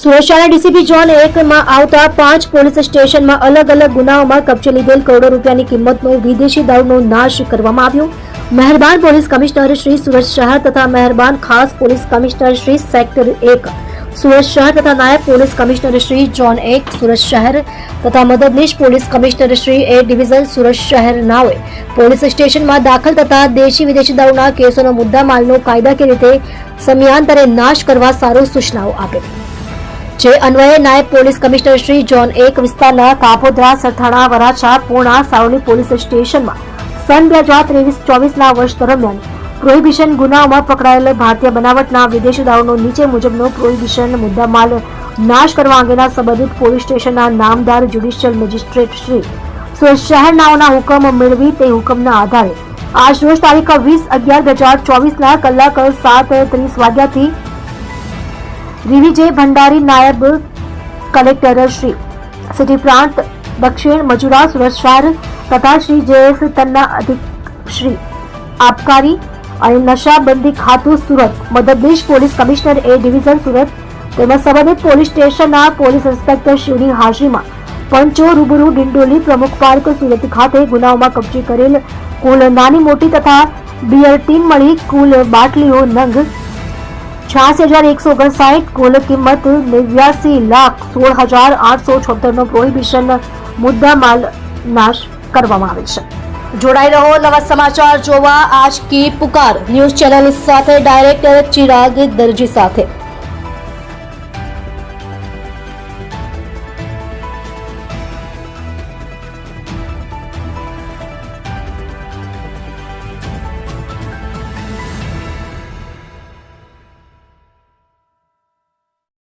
Surat DCP zone 1 માં આવતા 5 police સ્ટેશનમાં અલગ અલગ ગુનાઓમાં કબજે લીધેલ કરોડો રૂપિયાની કિંમતનો વિદેશી દારૂનો નાશ કરવામાં આવ્યો। મહેરબાન પોલીસ કમિશનર શ્રી સુરત શહેર તથા મહેરબાન ખાસ police commissioner Shri sector 1 Surat શહેર તથા નાયબ police commissioner Shri zone 1 Surat શહેર તથા મદદનીશ પોલીસ કમિશનર શ્રી એ ડિવિઝન સુરત શહેર નાઓએ પોલીસ સ્ટેશનમાં દાખલ થતા દેશી વિદેશી દારૂના કેસોનો મુદ્દામાલનો કાયદાકીય રીતે સમયાંતરે નાશ કરવા સારું સૂચનાઓ આપી। જે અન્વયે નાયબ પોલીસ કમિશનર શ્રી ઝોન 1 વિસ્તારના કાપોદ્રા સરથાણા વરાછા પૂર્ણા સારોલી પોલીસ સ્ટેશનમાં સન 2023-24ના વર્ષ દરમિયાન પ્રોહિબિશન ગુનાઓમાં પકડાયેલ ભારતીય બનાવટના વિદેશી દારૂનો નીચે મુજબનો પ્રોહિબિશન મુદ્દામાલ નાશ કરવા અંગેના સંબંધિત પોલીસ સ્ટેશનના નામદાર જ્યુડિશિયલ મેજિસ્ટ્રેટ શ્રી સુરત શહેરનાઓના હુકમ મેળવી તે હુકમના આધારે આજ રોજ તારીખ 20/11/2024ના કલાક 7:30 વાગ્યાથી રીવીજે ભંડારી નાયબ કલેક્ટર શ્રી સિટી પ્રાંત દક્ષિણ મજુરા સુરત શહેર તથા શ્રી JS તન્ના અધિક શ્રી આબકારી અને નશાબંધી ખાતું સુરત મદદનીશ પોલીસ કમિશનર એ ડિવિઝન સુરત તેમજ સંબંધિત પોલીસ સ્ટેશનના પોલીસ ઇન્સ્પેક્ટર શ્રીની હાજરીમાં પંચો રૂબરૂ ડિંડોલી પ્રમુખ પાર્ક સુરત ખાતે ગુનાઓમાં કબજે કરેલ કુલ નાની મોટી તથા બિયર ટીમ મળી કુલ બાટલીઓ નંગ 86,159 કુલ કિંમત 89,16,876 નો પ્રોહિબિશન મુદ્દામાલ નાશ કરવામાં આવે છે। જોડાઈ રહો નવા સમાચાર જોવા આજ કી પુકાર ન્યૂઝ ચેનલ સાથે ડાયરેક્ટર ચિરાગ દરજી સાથે।